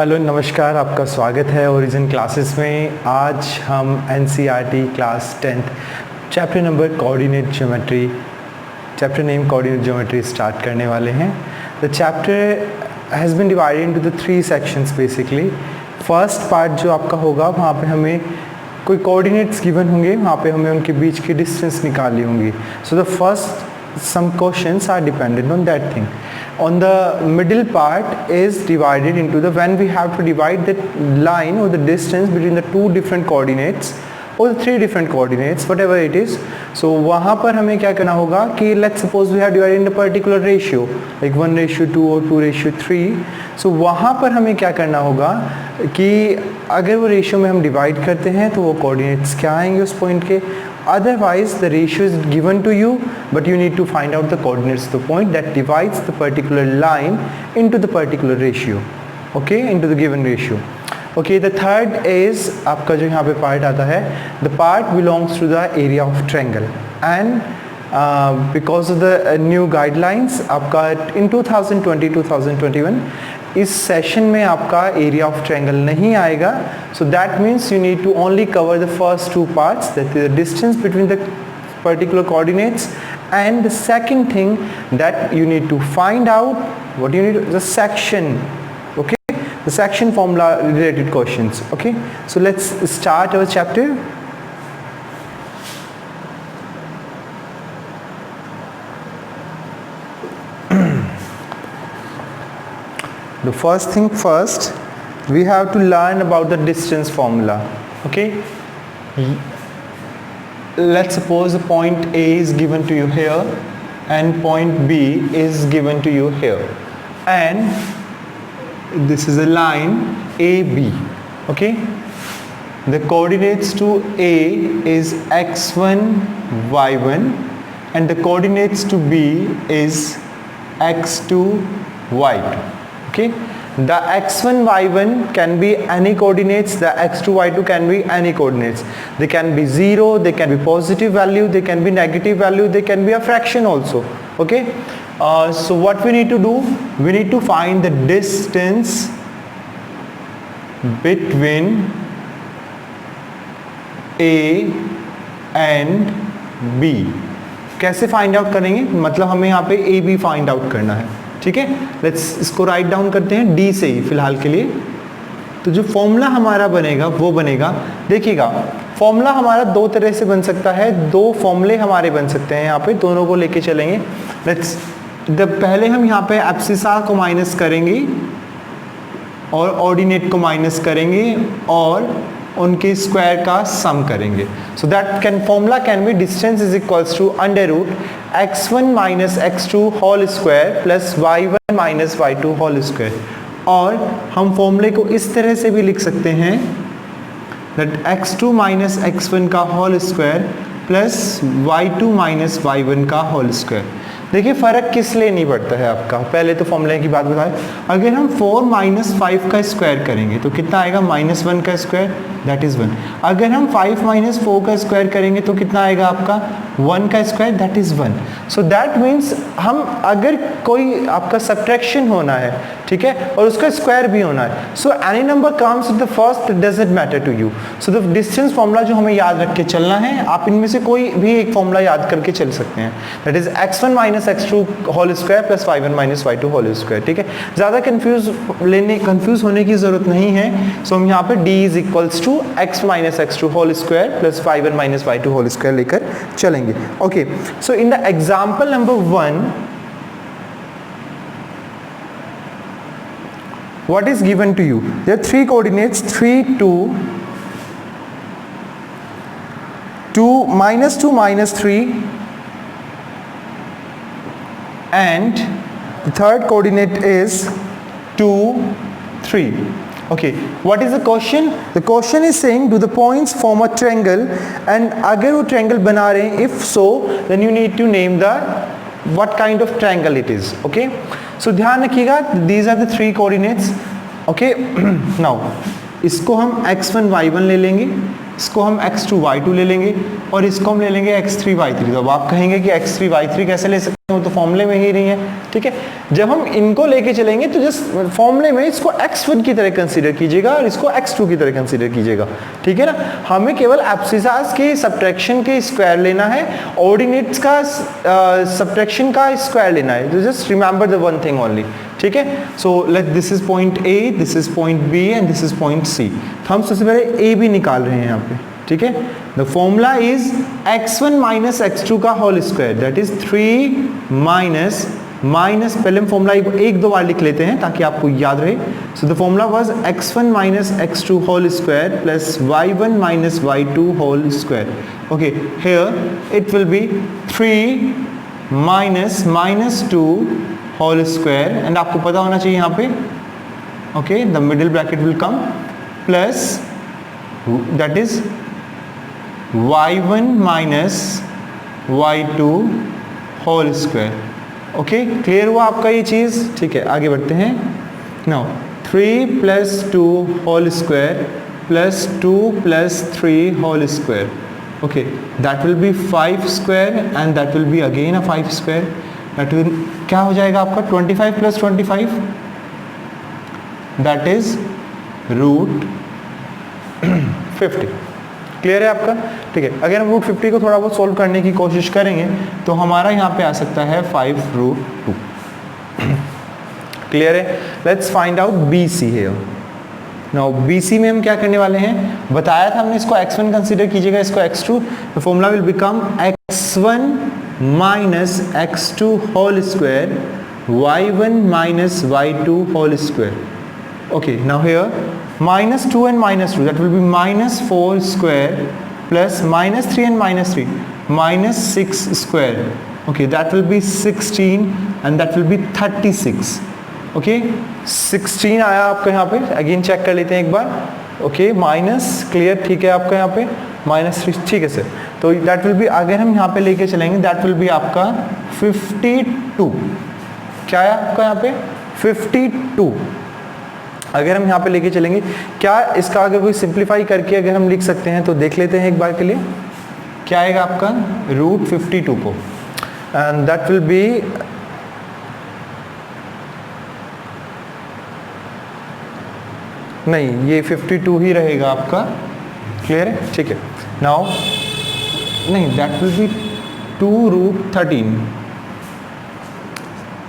Hello नमस्कार, आपका स्वागत है ओरिजिन क्लासेस में। आज हम NCERT class 10th chapter number coordinate geometry, chapter name coordinate geometry start करने वाले हैं। The chapter has been divided into the 3 sections basically. First part जो आपका होगा वहाँ पे हमें कोई कोऑर्डिनेट्स गिवन होंगे, वहाँ पे हमें उनके बीच की डिस्टेंस निकालनी होंगी। So the first some questions are dependent on that thing. On the middle part is divided into the when we have to divide the line or the distance between the two different coordinates or the 3 different coordinates, whatever it is. So वहाँ पर हमें क्या करना होगा कि let's suppose we have divided in a particular ratio like 1:2 or 2:3. So वहाँ पर हमें क्या करना होगा कि अगर वो रेशियो में हम डिवाइड करते हैं तो वो कोऑर्डिनेट्स क्या आएंगे उस पॉइंट के। Otherwise the ratio is given to you, but you need to find out the coordinates of the point that divides the particular line into the particular ratio, okay, into the given ratio. Okay, the third is आपका जो यहाँ पे part आता है, the part belongs to the area of triangle and because of the new guidelines आपका in 2020-2021 इस session में आपका एरिया ऑफ ट्रायंगल नहीं आएगा. So that means you need to only cover the first 2 parts, that is the distance between the particular coordinates and the second thing that you need to find out what you need the section, okay, the section formula related questions. Okay, so let's start our chapter. The first thing first, we have to learn about the distance formula. Okay, let's suppose the point A is given to you here and point B is given to you here, and this is a line AB. Okay, the coordinates to A is x1 y1 and the coordinates to B is x2 y2. Okay, the x1 y1 can be any coordinates, the x2 y2 can be any coordinates. They can be 0, they can be positive value, they can be negative value, they can be a fraction also. Okay, so what we need to do, we need to find the distance between A and B. कैसे find out करेंगे, मतलब हमें यहाँ पे A B find out करना है. ठीक है, लेट्स इसको राइट डाउन करते हैं डी से ही फिलहाल के लिए. तो जो फॉर्मूला हमारा बनेगा वो बनेगा, देखिएगा फॉर्मूला हमारा 2 तरह से बन सकता है, 2 फॉर्मूले हमारे बन सकते हैं. यहाँ पे दोनों को लेके चलेंगे. लेट्स पहले हम यहाँ पे एब्सिसा को माइनस करेंगे और ऑर्डिनेट को माइनस करेंगे और उनके स्क्वायर का सम करेंगे. So that can formula can be distance is equals to under root x1 minus x2 whole square plus y1 minus y2 whole square. और हम फॉर्मूले को इस तरह से भी लिख सकते हैं दैट x2 माइनस x1 का whole square plus y2 minus y1 का होल स्क्वायर. देखिए फ़र्क किस लिए नहीं पड़ता है आपका, पहले तो फॉर्मूले की बात बताएं. अगर हम 4 माइनस 5 का स्क्वायर करेंगे तो कितना आएगा, -1 का स्क्वायर, दैट इज़ 1. अगर हम 5 माइनस 4 का स्क्वायर करेंगे तो कितना आएगा आपका 1 का square, that is 1. So that means हम अगर कोई आपका सब्ट्रैक्शन होना है, ठीक है, और उसका स्क्वायर भी होना है, so any number comes with the first doesn't matter to you. So the distance formula जो हमें याद रख के चलना है, आप इनमें से कोई भी एक फॉर्मूला याद करके चल सकते हैं, that is x1 minus x2 whole square plus y1 minus y2 whole square. ठीक है, ज़्यादा कंफ्यूज होने की ज़रूरत नहीं है. सो हम यहाँ पे d is equals to x minus x2 whole square plus y1 minus y2 whole square लेकर चलेंगे. Okay, so in the example number 1 what is given to you, there are 3 coordinates 3 2 2 minus 3 and the third coordinate is 2 3. Okay, what is the question? The question is saying do the points form a triangle and अगर वो triangle बना रहे हैं, if so then you need to name the what kind of triangle it is. Okay, so ध्यान रखिएगा these are the 3 coordinates. Okay, now इसको हम x1 y1 ले लेंगे, इसको हम x2 y2 ले लेंगे और इसको हम ले लेंगे x3 y3। तो अब आप कहेंगे कि x3 y3 कैसे ले सकते हैं, वो तो फॉर्मूले में ही नहीं है, ठीक है। जब हम इनको लेके चलेंगे तो जस्ट फॉर्मूले में इसको x1 की तरह कंसीडर कीजिएगा और इसको x2 की तरह कंसीडर कीजिएगा, ठीक है ना। हमें केवल एब्सिसास के सब्ट्रैक्शन के स्क्वायर लेना है, ऑर्डिनेट्स का सब्ट्रैक्शन का स्क्वायर लेना है। तो just remember the one thing only, ठीक है। So let this is point A, this is point B and this is point C। तो हम सबसे पहले AB निकाल रहे हैं यहाँ पे, ठीक है। The formula is x1 minus x2 का whole square, that is 3 minus पहले हम फॉर्मूला एक दो बार लिख लेते हैं ताकि आपको याद रहे। So the formula was x1 minus x2 whole square plus y1 minus y2 whole square. Okay, here it will be 3 minus 2 whole square and आपको पता होना चाहिए यहाँ पे, okay, the middle bracket will come plus that is y1 minus y2 whole square. Okay, clear हुआ आपका ये चीज, ठीक है। आगे बढ़ते हैं। Now 3 plus 2 whole square plus 2 plus 3 whole square, okay, that will be 5 square and that will be again a 5 square. That will क्या हो जाएगा आपका 25 plus 25, that is root 50। Clear है आपका, ठीक है। अगर हम रूट 50 को थोड़ा बहुत सोल्व करने की कोशिश करेंगे तो हमारा यहाँ पे आ सकता है 5√2। क्लियर है। Let's find out BC here. Now BC में हम क्या करने वाले हैं, बताया था हमने, इसको x1 कंसीडर कीजिएगा, इसको x2। The formula will become x1 minus x2 whole square y1 minus y2 whole square. Okay, now here minus 2 and minus 2, that will be minus 4 square plus minus 3 and minus 3, minus 6 square. Okay, that will be 16 and that will be 36. Okay, 16 आया आपका यहाँ पे, again check कर लेते हैं एक बार। Okay, minus clear, ठीक है आपका यहाँ पे माइनस 3, ठीक है सर। तो दैट विल बी, अगर हम यहाँ पे लेके चलेंगे दैट विल बी आपका 52। क्या है आपका यहाँ पे 52। अगर हम यहाँ पे लेके चलेंगे, क्या इसका अगर कोई सिंप्लीफाई करके अगर हम लिख सकते हैं तो देख लेते हैं एक बार के लिए। क्या आएगा आपका रूट 52 को, एंड दैट विल बी नहीं, ये 52 ही रहेगा आपका। क्लियर है, ठीक है। नाउ नहीं, दैट विल बी 2√13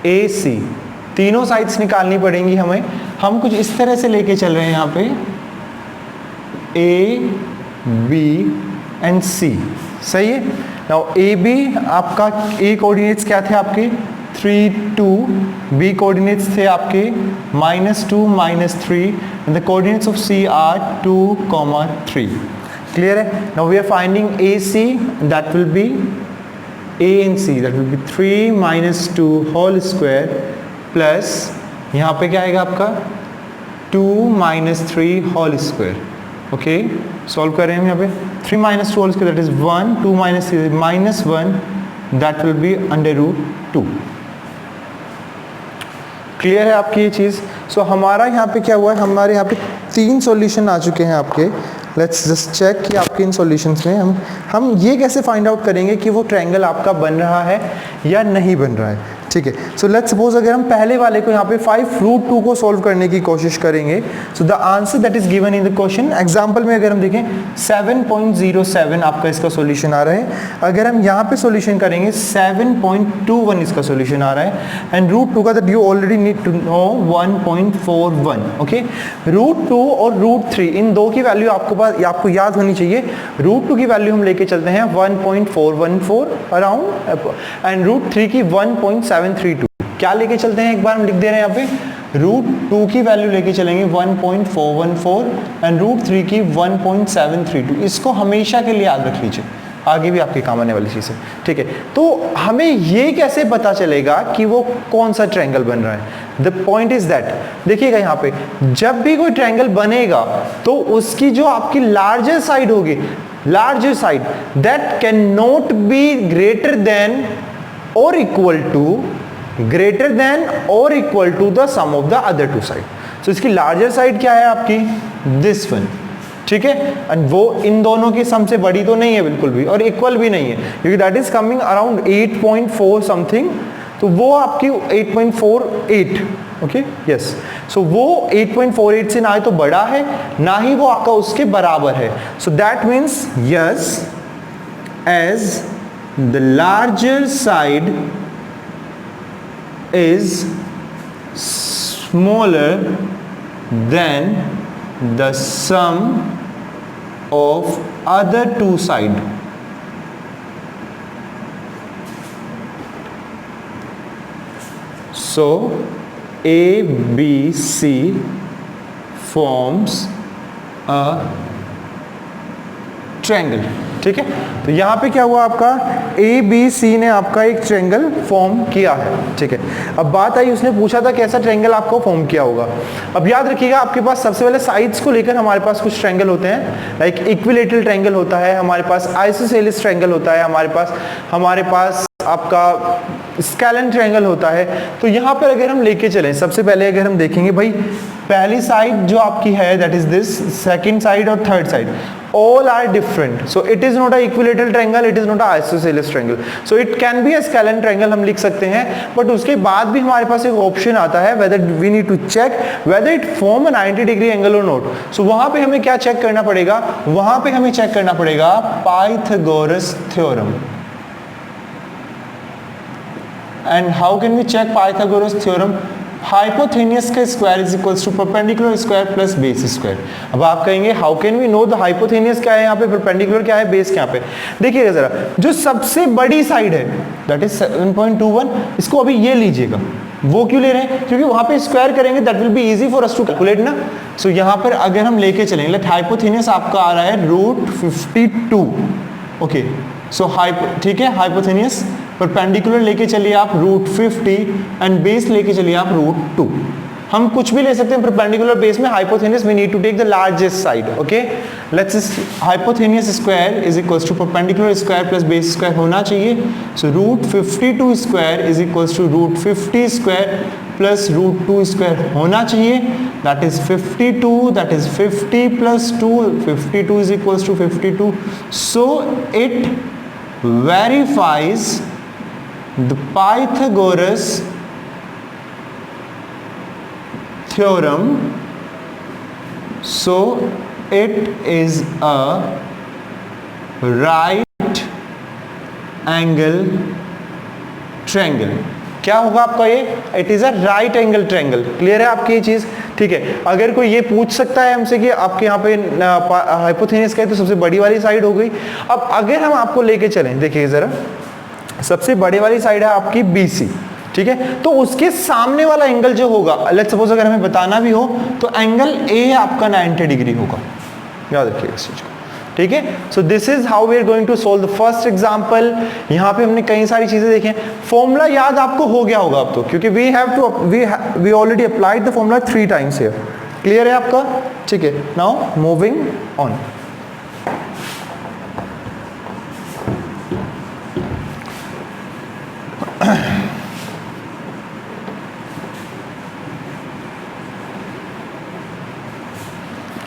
AC। तीनों साइड्स निकालनी पड़ेंगी हमें। हम कुछ इस तरह से लेके चल रहे हैं यहाँ पे A, B एंड C, सही है। नाउ AB आपका A कोऑर्डिनेट्स क्या थे आपके 3, 2, B कोऑर्डिनेट्स थे आपके -2, -3 and the coordinates of C are 2, 3। Clear है। Now we are finding AC, that will be A and C, that will be 3 minus 2 whole square plus यहाँ पे क्या आएगा आपका 2 minus 3 whole square. Okay, solve कर रहे हैं हम यहाँ पे 3 minus 2 whole square, that is 1, 2 minus 3 -1, that will be √2। Clear है आपकी ये चीज़। सो हमारा यहाँ पे क्या हुआ है, हमारे यहाँ पे 3 सॉल्यूशन आ चुके हैं आपके। लेट्स जस्ट चेक कि आपके इन सॉल्यूशंस में हम ये कैसे फाइंड आउट करेंगे कि वो ट्रायंगल आपका बन रहा है या नहीं बन रहा है, ठीक है। सो लेट्स सपोज अगर हम पहले वाले को यहाँ पे 5√2 को सॉल्व करने की कोशिश करेंगे, so the answer that is given in the question, example में अगर हम देखें 7.07 आपका इसका सॉल्यूशन आ रहा है। अगर हम यहाँ पे सॉल्यूशन करेंगे 7.21 इसका सॉल्यूशन आ रहा है एंड √2 का that you already need to know 1.41। Okay, √2 और √3 इन दो की वैल्यू आपको याद होनी चाहिए। √2 की वैल्यू हम लेके चलते हैं 1.414 अराउंड एंड √3 की 1.732। क्या लेके चलते हैं, एक बार हम लिख दे रहे हैं यहाँ पे √2 की वैल्यू लेके चलेंगे 1.414 एंड √3 की 1.732। इसको हमेशा के लिए याद रख लीजिए, आगे भी आपके काम आने वाली चीज़ है, ठीक है। तो हमें ये कैसे पता चलेगा कि वो कौन सा ट्रायंगल बन रहा है। द पॉइंट इज दैट, देखिएगा यहाँ पे जब भी कोई ट्रायंगल बनेगा तो उसकी जो आपकी लार्जर साइड होगी, larger side that can not be greater than और equal to the sum of the other two side. So इसकी लार्जर साइड क्या है आपकी, दिस वन, ठीक है, एंड वो इन दोनों की सम से बड़ी तो नहीं है बिल्कुल भी, और इक्वल भी नहीं है, क्योंकि that is coming around 8.4 something, तो वो आपकी 8.48, ओके यस, सो वो 8.48 से ना तो बड़ा है ना ही वो आपका उसके बराबर है, so that means yes, as the larger side is smaller than the sum of other two side. So ABC forms a triangle, ठीक है। तो यहाँ पे क्या हुआ आपका ABC ने आपका एक ट्रायंगल फॉर्म किया है, ठीक है। अब बात आई, उसने पूछा था कैसा ट्रायंगल आपको फॉर्म किया होगा। अब याद रखिएगा आपके पास सबसे पहले साइड्स को लेकर हमारे पास कुछ ट्रायंगल होते हैं, लाइक इक्विलेटरल ट्रायंगल होता है, हमारे पास आइसोसेलेस ट्रायंगल होता है, हमारे पास आपका स्केलन ट्रायंगल होता है। तो यहाँ पर अगर हम लेके चलें, सबसे पहले अगर हम देखेंगे भाई, पहली साइड जो आपकी है that is this, second side और third side all are different, so it is not a equilateral triangle, it is not a isosceles triangle, so it can be a scalene triangle हम लिख सकते हैं। But उसके बाद भी हमारे पास एक ऑप्शन आता है whether we need to check whether it form a 90 degree angle or not, so वहां पे हमें क्या चेक करना पड़ेगा, वहां पे हमें चेक करना पड़ेगा Pythagoras theorem. and how can we check Pythagoras theorem? Hypotenuse का square is equals to perpendicular square plus base square. अब आप कहेंगे how can we know the hypotenuse क्या है यहाँ पे, परपेंडिकुलर क्या है, बेस क्या पे। देखिएगा जरा, जो सबसे बड़ी साइड है दैट इज 7.21, इसको अभी ये लीजिएगा। वो क्यों ले रहे हैं, क्योंकि वहां पे स्क्वायर करेंगे that will be easy for us to calculate ना। सो यहाँ पर अगर हम लेके चलेंगे, लेट हाइपोथेनियस आपका आ रहा है √52, ओके। सो ठीक है, हाइपोथेनियस परपेंडिकुलर लेके चलिए आप √50 एंड बेस लेके चलिए आप √2। हम कुछ भी ले सकते हैं परपेंडिकुलर बेस में, hypotenuse we need to take the largest side, okay. Let's hypotenuse square is equals to perpendicular square plus base square होना चाहिए। So √52 square is equals to √50 square plus √2 square होना चाहिए, that is 52, that is 50 plus 2, 52 is equals to 52। So it verifies the Pythagoras theorem, so it is a right angle triangle। क्या होगा आपका ये, it is a right angle triangle. Clear है आपकी ये चीज, ठीक है। अगर कोई ये पूछ सकता है हमसे कि आपके यहाँ पे हाइपोथेनियस का है तो सबसे बड़ी वाली साइड हो गई। अब अगर हम आपको लेके चलें, देखिए जरा, सबसे बड़े वाली साइड है आपकी BC, ठीक है। तो उसके सामने वाला एंगल जो होगा, लेट्स सपोज अगर हमें बताना भी हो तो एंगल A आपका 90 डिग्री होगा, याद रखिएगा इस चीज को, ठीक है। So this is how we are going to solve the first example. यहाँ पे हमने कई सारी चीजें देखी, फॉर्मूला याद आपको हो गया होगा अब तो, क्योंकि we already applied the formula 3 times here. Clear है आपका, ठीक है। Now moving on.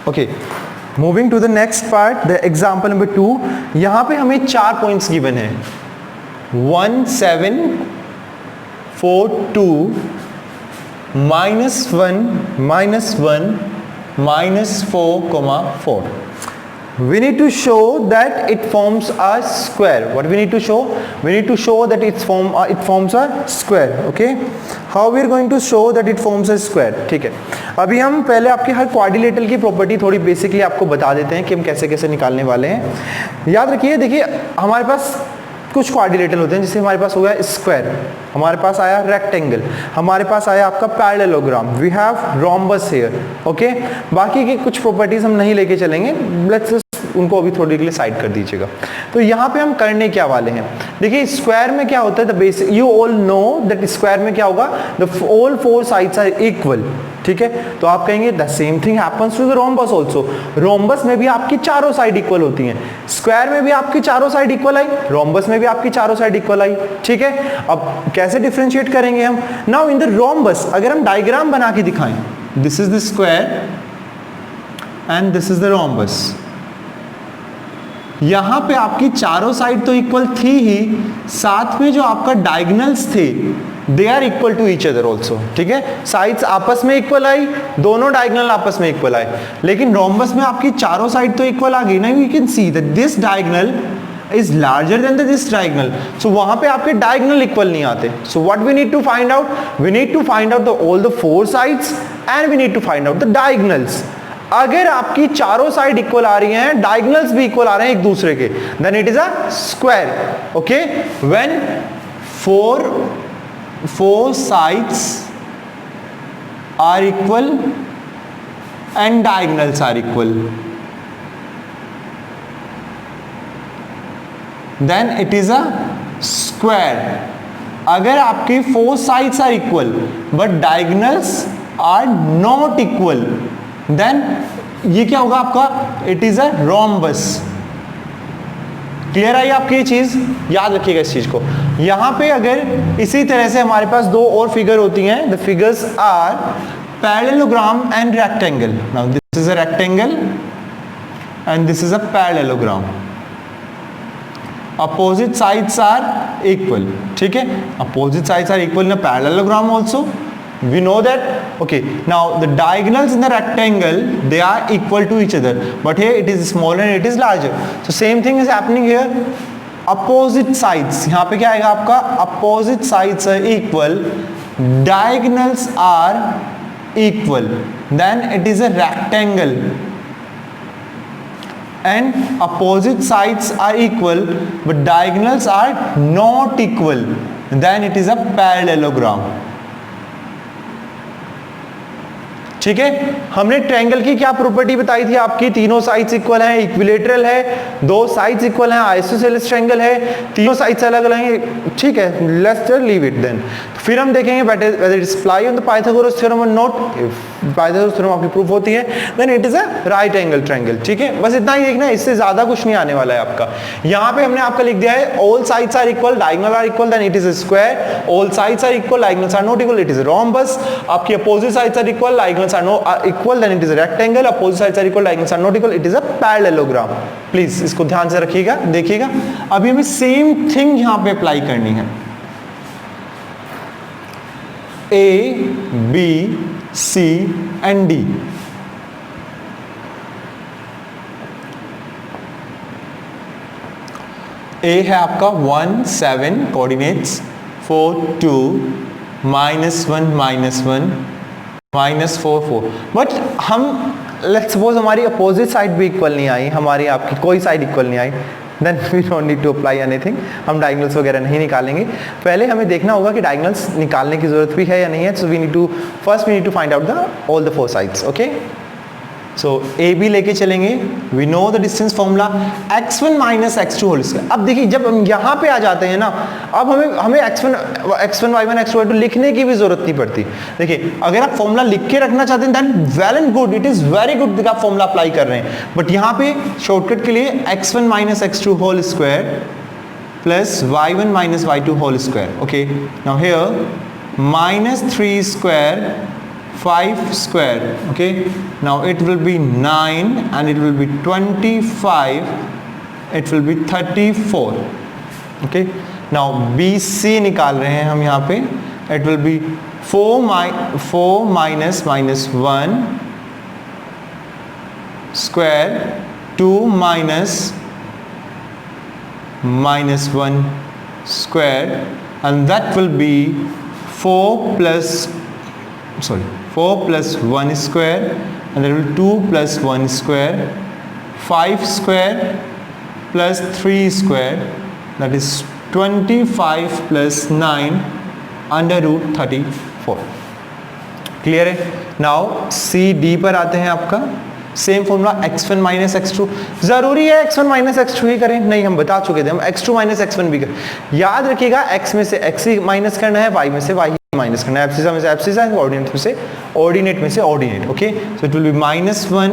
Okay, moving to the next part, the example number 2। यहां पे हमें 4 पॉइंट्स गिवन है, 1 7 4 2 -1 -1 -4, we need to show that it forms a square. What we need to show? We need to show that it forms a square, okay? How we are going to show that it forms a square? ठीक है, अभी हम पहले आपके हर quadrilateral की property थोड़ी basically आपको बता देते हैं कि हम कैसे कैसे निकालने वाले हैं। याद रखिए, देखिए हमारे पास कुछ क्वाड्रिलेटरल होते हैं, जैसे हमारे पास हो गया स्क्वायर, हमारे पास आया रेक्टेंगल, हमारे पास आया आपका parallelogram, we have rhombus here, okay. बाकी की कुछ प्रॉपर्टीज हम नहीं लेके चलेंगे, लेट्स उनको अभी थोड़ी के लिए साइड कर दीजिएगा। तो यहाँ पे हम करने क्या वाले हैं, देखिए स्क्वायर में क्या होता है, the basic you all know that square में क्या होगा, the all 4 sides are equal, ठीक है। तो आप कहेंगे the same thing happens to the rhombus also. Rhombus में भी आपकी चारों साइड इक्वल होती हैं, स्क्वायर में भी आपकी चारों साइड इक्वल आई, रोम्बस में भी आपकी चारों साइड इक्वल आई, ठीक है। अब कैसे डिफरेंशिएट करेंगे हम, नाउ इन द रोम्बस अगर हम डायग्राम बना के दिखाएं, this is the square and this is the rhombus. यहां पे आपकी चारों साइड तो इक्वल थी ही, साथ में जो आपका डायगोनल्स थे they are equal to each other also, ठीक है। साइड्स आपस में इक्वल आई, दोनों डायगोनल आपस में इक्वल आए, लेकिन रोम्बस में आपकी चारों साइड तो इक्वल आ गई ना। You can see that this diagonal is larger than this diagonal, so वहां पे आपके diagonal इक्वल नहीं आते। so what we need to find out, we need to find out all the four sides and we need to find out the diagonals। अगर आपकी चारों side equal आ रही हैं, डायगोनल्स भी इक्वल आ रहे हैं एक दूसरे के, then it is a square. Okay, when four sides are equal and diagonals are equal, then it is a square। अगर आपके four sides are equal but diagonals are not equal, then ये क्या होगा आपका, it is a rhombus। Clear I आपकी ये चीज, याद रखिएगा इस चीज को। यहां पे अगर इसी तरह से हमारे पास दो और फिगर होती हैं, the figures are parallelogram and rectangle। now this is a rectangle and this is a parallelogram। opposite sides are equal, ठीक है। opposite sides are equal in a parallelogram also, we know that। okay, now the diagonals in the rectangle they are equal to each other, but here it is smaller and it is larger, so same thing is happening here। opposite sides, यहाँ पे क्या आएगा आपका, opposite sides are equal, diagonals are equal, then it is a rectangle and opposite sides are equal but diagonals are not equal, then it is a parallelogram। ठीक है, हमने triangle की क्या प्रॉपर्टी बताई थी आपकी, तीनों साइड्स इक्वल हैं, इक्विलेटरल है, दो साइड्स इक्वल हैं, आइसोसेलेस ट्रायंगल है, तीनों साइड्स अलग अलग हैं, ठीक है। Let's just leave it then. फिर हम देखेंगे whether it is apply on the Pythagoras theorem or not। if Pythagoras theorem आपकी प्रूफ होती है then it is a right angle triangle, ठीक है। बस इतना ही देखना है, इससे ज्यादा कुछ नहीं आने वाला है आपका। यहाँ पे हमने आपका लिख दिया है all sides are equal, diagonal are equal, then it is a square। all sides are equal, diagonals are not equal, it is a rhombus। आपकी opposite sides are equal, diagonals are not equal, then it is a rectangle। opposite sides are equal, diagonals are not equal, it is a parallelogram। Please इसको ध्यान से रखिएगा, देखिएगा। अभी हमें same thing यहाँ पे अप्लाई करनी है। A, B, C and D। A है आपका 1 7 कोऑर्डिनेट्स 4 2 -1 -1 -4 4। बट हम लेट्स सपोज हमारी अपोजिट साइड भी इक्वल नहीं आई, हमारी आपकी कोई साइड इक्वल नहीं आई, then we don't need to apply anything. हम डायगोनल्स वगैरह नहीं निकालेंगे, पहले हमें देखना होगा कि डायगोनल्स निकालने की जरूरत भी है या नहीं है। So we need to find out the all the four sides. Okay, so A B लेके चलेंगे। We know the distance formula x1 minus x2 whole square. अब देखिए जब हम यहाँ पे आ जाते हैं ना, अब हमें x1 y1 x2 y2 लिखने की भी जरूरत नहीं पड़ती। देखिए अगर आप फॉर्मूला लिख के रखना चाहते हैं then well and good, it is very good कि आप फॉर्मूला अप्लाई कर रहे हैं, बट यहाँ पे शॉर्टकट के लिए x1 minus x2 whole square plus y1 minus y2 whole square. Okay, now here -3 square 5 square। okay, now it will be 9 and it will be 25, it will be 34। okay, now BC निकाल रहे हैं हम यहाँ पे, it will be 4 minus 1 square 2 minus -1 square, and that will be 4 plus 1 square, and there will be 2 plus 1 square, 5 square plus 3 square, that is 25 plus 9 under root 34। Clear है। Now C D पर आते हैं। आपका same formula x1 minus x2। जरूरी है x1 minus x2 ही करें? नहीं, हम बता चुके थे, हम x2 माइनस x1 भी करें। याद रखिएगा x में से x ही माइनस करना है, y में से y माइनस करना है, एब्सिसा में से एब्सिसा, ऑर्डिनेट में से ordinate. Okay, so it will B -1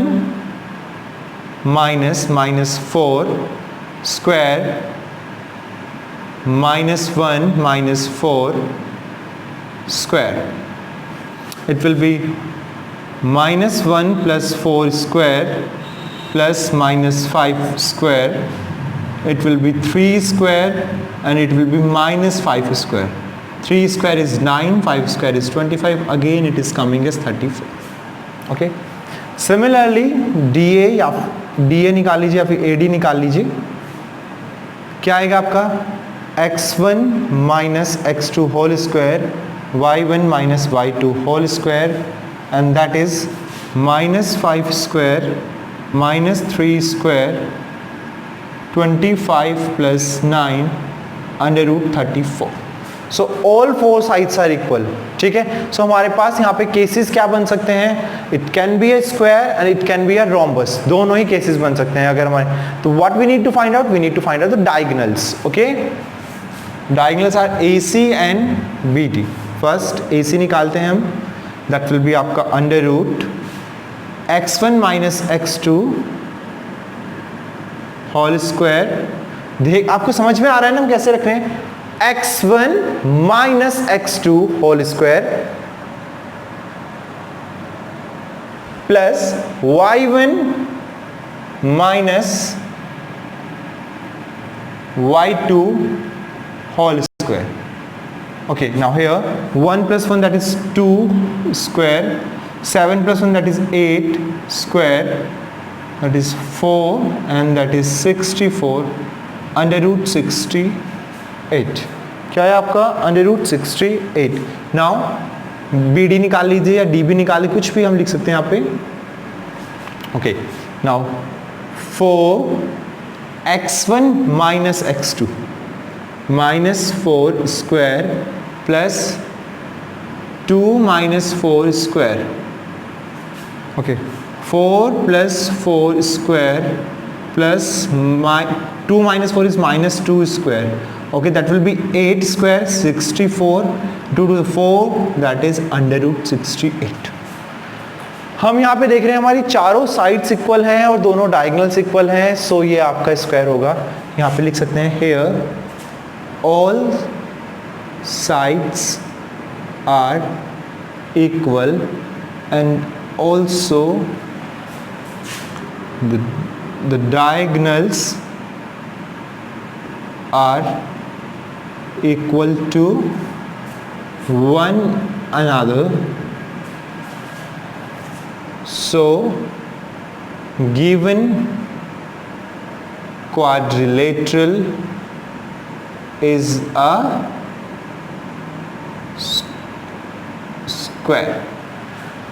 minus -4 square -1 -4 square, it will be -1 + 4 square plus -5 square, it will be 3 square and it will be -5 square. 3 square is 9, 5 square is 25, again it is coming as 34. Okay. Similarly DA या DA निकाल लीजिए या फिर AD निकाल लीजिए. क्या आएगा आपका? x1 minus x2 whole square, y1 minus y2 whole square, and that is -5 square minus 3 square 25 plus 9 under root 34. So all four sides are equal. ठीक है. So हमारे पास यहाँ पे केसेस क्या बन सकते हैं? It can be a square and it can be a rhombus. दोनों ही केसेस बन सकते हैं अगर हमारे. तो what we need to find out? We need to find out the diagonals. Okay. Diagonals are AC and BD. First AC निकालते हैं हम. That will be आपका under root x1 minus x2 whole square. देख आपको समझ में आ रहा है ना हम कैसे रख रहे हैं? x1 minus x2 whole square plus y1 minus y2 whole square. Okay, now here 1 plus 1, that is 2 square, 7 plus 1, that is 8 square, that is 4, and that is 64 under root 68. क्या है आपका? under root 68. now BD निकाल लीजिए या DB निकाल लीजिए, कुछ भी हम लिख सकते हैं यहाँ पे. okay, now 4 x1 minus x2 minus 4 square plus 2 minus 4 square. okay, 4 plus 4 square plus 2 minus 4 is minus 2 square. okay, that will be 8 square, 64 2 to the 4, that is under root 68. हम यहाँ पे देख रहे हैं हमारी चारों साइड्स इक्वल हैं और दोनों डायगोनल्स इक्वल हैं. सो ये आपका स्क्वायर होगा. यहाँ पे लिख सकते हैं here all sides are equal and also the diagonals are equal to one another. So given quadrilateral is a square.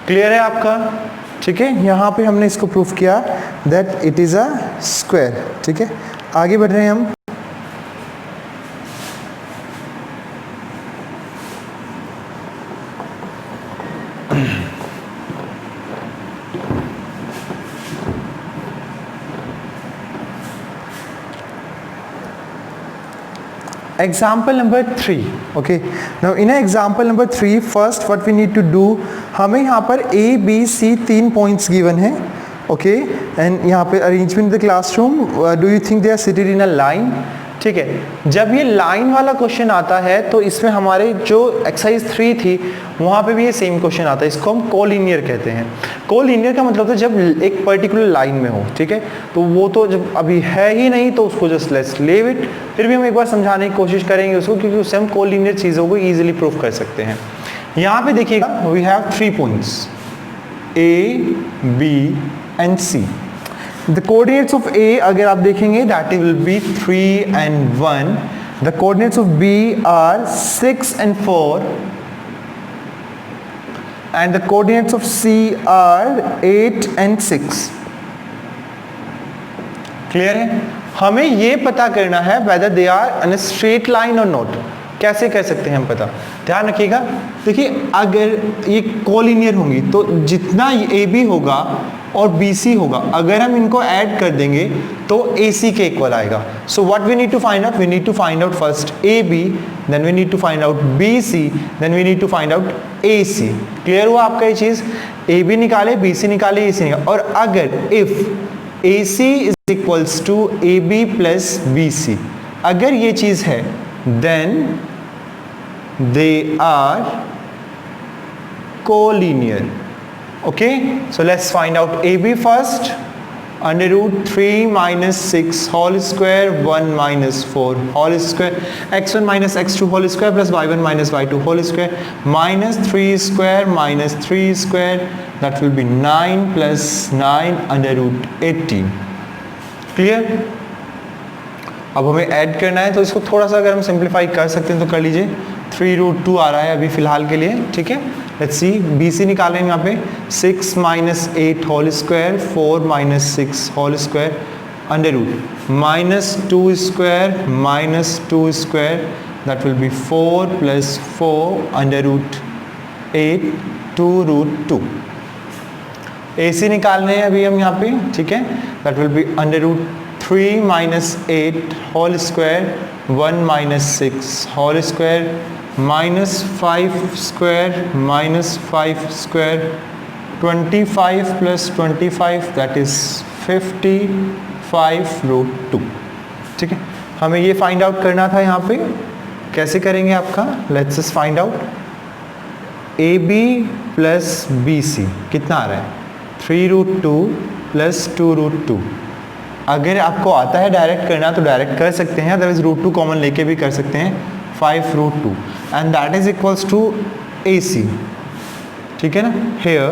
Clear है आपका? ठीक है. यहाँ पे हमने इसको प्रूफ किया that it is a square. ठीक है. आगे बढ़ रहे हैं हम. Example number 3. okay, now in example number 3, first what we need to do, हमें यहाँ पर A, B, C 3 points given है. okay, and यहाँ पे arrangement of the classroom, do you think they are seated in a line? ठीक है. जब ये लाइन वाला क्वेश्चन आता है तो इसमें हमारे जो एक्सरसाइज 3 थी वहाँ पे भी ये सेम क्वेश्चन आता है. इसको हम कोलिनियर कहते हैं. कोलिनियर का मतलब तो जब एक पर्टिकुलर लाइन में हो. ठीक है. तो वो तो जब अभी है ही नहीं तो उसको जस्ट लेट्स लीव इट. फिर भी हम एक बार समझाने की कोशिश करेंगे उसको, क्योंकि उससे हम कोलिनियर चीज़ों को ईजिली प्रूव कर सकते हैं. यहाँ पे देखिएगा we have 3 points A, B and C. The coordinates of A अगर आप देखेंगे that will be 3 and 1. The coordinates of B are 6 and 4. And the coordinates of C are 8 and 6. Clear है? हमें ये पता करना है whether they are in a straight line or not. कैसे कर सकते हैं हम पता? ध्यान रखिएगा. देखिए अगर ये कोलिनियर होंगी तो जितना ए बी होगा और बी सी होगा, अगर हम इनको ऐड कर देंगे तो ए सी के इक्वल आएगा. So what we need to find out? We need to find out first A B, then we need to find out B C, then we need to find out A C. Clear हुआ आपका ये चीज़? A B निकाले, B C निकाले, ए सी निकाले. और अगर if A C is equals to A B plus B C, अगर ये चीज़ है then they are collinear. Okay, so let's find out AB first. Under root 3 minus 6 whole square 1 minus 4 whole square x1 minus x2 whole square plus y1 minus y2 whole square minus 3 square minus 3 square, that will be 9 plus 9 under root 18. Clear? अब हमें add करना है तो इसको थोड़ा सा अगर हम सिंप्लीफाई कर सकते हैं तो कर लीजिए. 3 रूट 2 आ रहा है अभी फिलहाल के लिए. ठीक है, लेट्स सी. BC निकालेंगे यहाँ पे 6 minus 8 whole square 4 minus 6 whole square under root minus 2 square minus 2 square, that will be 4 plus 4 under root 8 2 root 2. AC निकालने हैं अभी हम यहाँ पे. ठीक है, that will be under root 3 minus 8 whole square 1 minus 6 whole square minus 5 square minus 5 square 25 plus 25, that is 55 root 2. ठीक है, हमें ये फाइंड आउट करना था. यहाँ पे कैसे करेंगे आपका, let's just find out. AB plus BC कितना आ रहा है 3 रूट 2 प्लस 2 रूट 2. अगर आपको आता है डायरेक्ट करना तो डायरेक्ट कर सकते हैं, अदरवाइज रूट 2 कॉमन लेके भी कर सकते हैं. 5 root 2 and that is equals to AC. ठीक है ना, here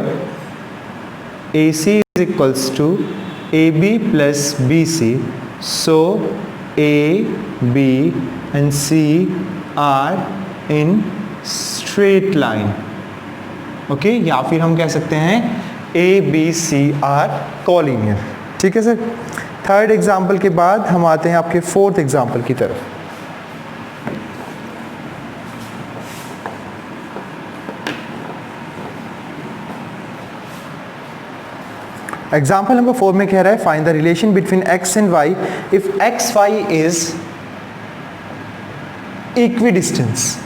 AC is equals to AB plus BC, so A, B and C are in straight line. Okay, या फिर हम कह सकते हैं A, B, C are collinear. ठीक है सर. थर्ड एग्जाम्पल के बाद हम आते हैं आपके फोर्थ एग्जाम्पल की तरफ. एग्जाम्पल नंबर 4 में कह रहा है find the relation between x and y if x y is equidistance.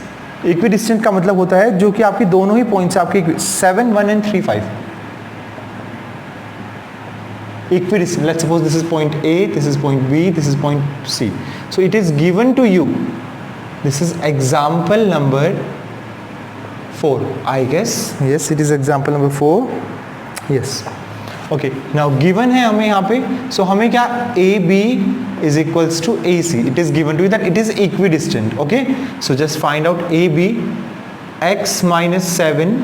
Equidistant का मतलब होता है जो कि आपकी दोनों ही पॉइंट्स आपके 7 1 and 3 5 equidistant. Let's suppose this is point A, this is point B, this is point C. So it is given to you. This is example number 4, I guess. Yes, it is example number 4. Yes. Okay. Now given है हमें यहाँ पे, so हमें क्या AB is equals to AC. It is given to you that it is equidistant. Okay. So just find out AB. X minus 7,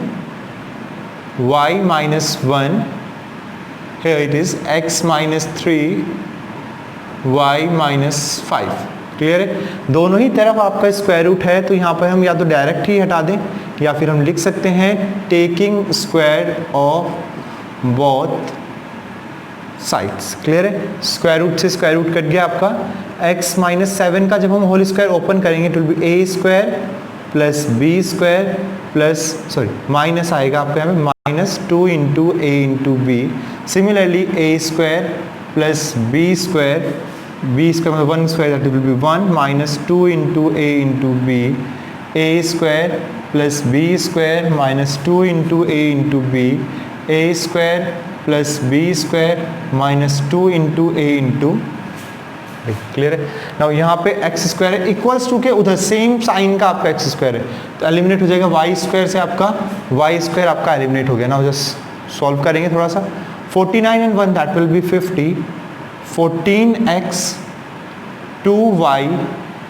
Y minus 1. Here it is x minus 3 y minus 5. Clear है, दोनों ही तरफ आपका square root है तो यहाँ पर हम या तो डायरेक्ट ही हटा दें या फिर हम लिख सकते हैं taking square of both sides. Clear है, स्क्वायर रूट से स्क्वायर रूट कट गया आपका. x माइनस 7 का जब हम होल स्क्वायर ओपन करेंगे it will be a square plus b square plus sorry minus आएगा आपका यहाँ पे minus 2 into a into B. Similarly, a square plus b square मतलब 1 square, that will be 1 minus 2 into a into b. a square plus b square minus 2 into a into b. a square plus b square minus 2 into a into b. Clear है. Now यहाँ पे x square है equals to के उधर same sign का आपका x square है तो एलिमिनेट हो जाएगा y स्क्वायर से, आपका y स्क्वायर आपका एलिमिनेट हो गया. नाउ जस्ट सॉल्व करेंगे थोड़ा सा. 49 and 1 that will be 50. 14x 2y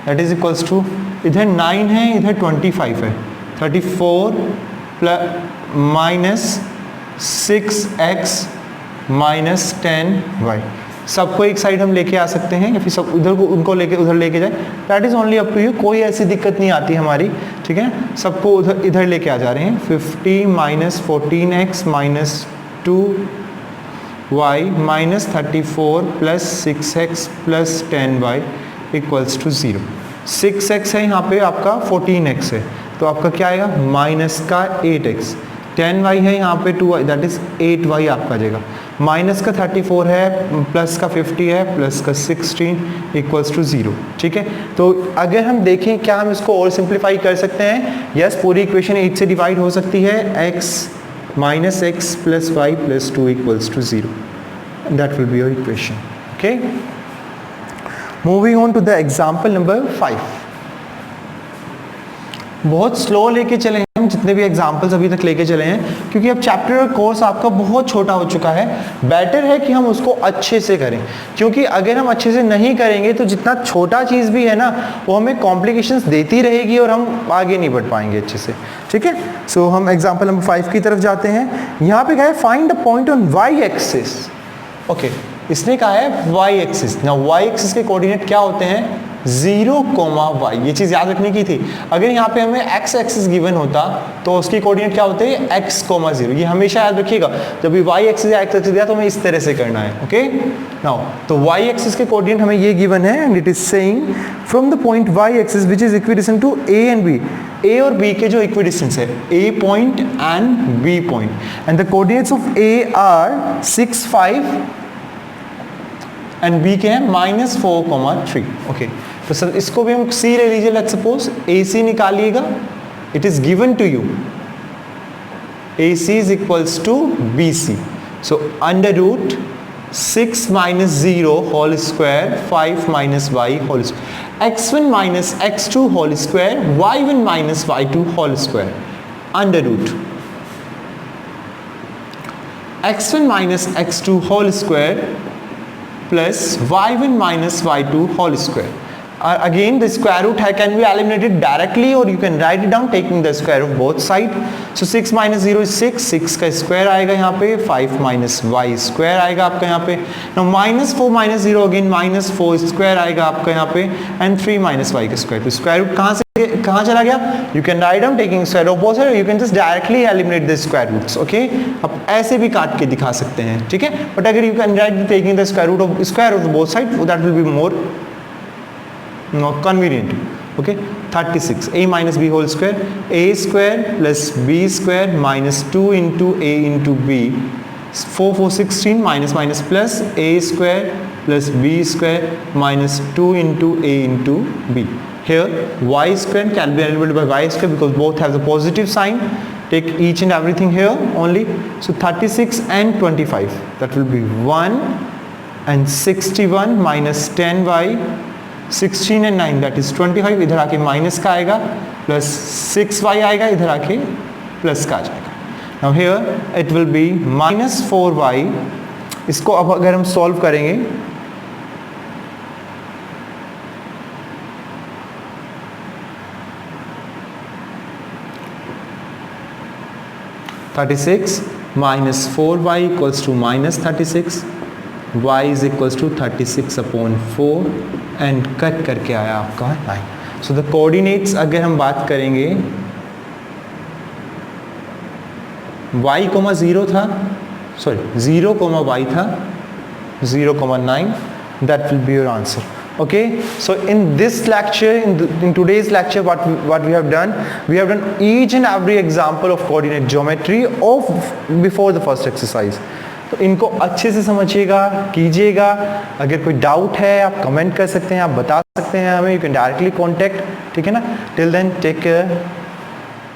that is equals to इधर 9 है इधर 25 है 34 plus minus 6x minus 10y. सबको एक साइड हम लेके आ सकते हैं या फिर सब उधर को उनको लेके उधर लेके जाए. That is only up to you, कोई ऐसी दिक्कत नहीं आती हमारी. ठीक है, सबको उधर इधर लेके आ जा रहे हैं. 50 minus 14x minus 2y minus 34 plus 6x plus 10y equals to 0. 6x है यहाँ पे आपका 14x है तो आपका क्या आएगा माइनस का 8x. 10y है यहाँ पे 2y दैट इज 8y आपका आ जाएगा. माइनस का 34 है प्लस का 50 है प्लस का 16 इक्वल्स टू 0. ठीक है, तो अगर हम देखें क्या हम इसको और सिंप्लीफाई कर सकते हैं. यस, पूरी इक्वेशन 8 से डिवाइड हो सकती है. x minus x plus y plus 2 equals to 0. That will be your equation. Okay. Moving on to the example number 5. बहुत स्लो लेके चले हैं हैं जितने भी एग्जांपल्स अभी तक लेके चले हैं, क्योंकि अब चैप्टर और कोर्स आपका बहुत छोटा हो चुका है, बेटर है कि हम उसको अच्छे से करें, क्योंकि अगर हम अच्छे से नहीं करेंगे तो जितना छोटा चीज़ भी है ना वो हमें कॉम्प्लिकेशंस देती रहेगी और हम आगे नहीं बढ़ पाएंगे अच्छे से। ठीक है, सो हम एग्जाम्पल नंबर 5 की तरफ जाते हैं। यहाँ पे कहा है find the point on Y axis. Okay, इसने कहा है वाई एक्सिस। ना वाई एक्सिस के कोऑर्डिनेट क्या होते हैं? 0, y। ये चीज याद रखने की थी। अगर यहाँ पे हमें x एक्सिस गिवन होता तो उसकी कोऑर्डिनेट क्या होते हैं? x, 0। ये हमेशा याद रखिएगा, जब भी y एक्सिस या x एक्सिस दिया तो हमें इस तरह से करना है। ओके, नाउ तो y एक्सिस के कोऑर्डिनेट हमें ये गिवन है and it is saying from the point y axis which is equidistant to a and b। a और b के जो इक्विडिस्टेंस है, a point and b point, and the coordinates of a are 6, 5 and b के हैं -4, 3। Okay, तो sir इसको भी हम c ले लीजिए। लेट्स सपोज AC निकालिएगा, it is given to you AC is equals to BC। So under root 6 - 0 whole square 5 - y whole square, x1 - x2 whole square y1 - y2 whole square, under root x1 - x2 whole square plus y1 - y2 whole square. Again the square root can be eliminated directly or you can write it down taking the square of both side. So 6 - 0 is 6, 6 का square आएगा यहाँ पे, 5 - y square आएगा आपका यहाँ पे। Now -4 - 0 again -4 square आएगा आपका यहाँ पे, and 3 - y का स्क्वायर। तो स्क्वायर रूट कहाँ चला गया? You can write down taking square of both sides, you can just directly eliminate the square roots. Okay, आप ऐसे भी काट के दिखा सकते हैं, ठीक है। But अगर you can write taking the square root of both sides, that will be more convenient. Okay, 36 a minus b whole square, a square plus b square minus 2 into a into b, 4 4 16 minus plus a square plus b square minus 2 into a into b. Here y square can be eliminated by y square because both have the positive sign. Take each and everything here only. So 36 and 25, that will be 1, and 61 minus 10y, 16 and 9 that is 25, इधर आके minus का आएगा, plus 6y आएगा, इधर आके plus का आ जाएगा। Now here it will be -4y। इसको अब अगर हम सॉल्व करेंगे (36 - 4y equals to -36, y is equals to 36/4 and cut करके आया आपका 9। सो द कोऑर्डिनेट्स अगर हम बात करेंगे, y, 0 था, सॉरी 0, y था, 0, 9, that will be your answer. Okay, so in this lecture, in today's lecture, what we have done each and every example of coordinate geometry of before the first exercise. तो इनको अच्छे से समझिएगा, कीजिएगा। अगर कोई doubt है आप कमेंट कर सकते हैं, आप बता सकते हैं हमें, यू कैन डायरेक्टली कॉन्टेक्ट, ठीक है ना। Till then take care.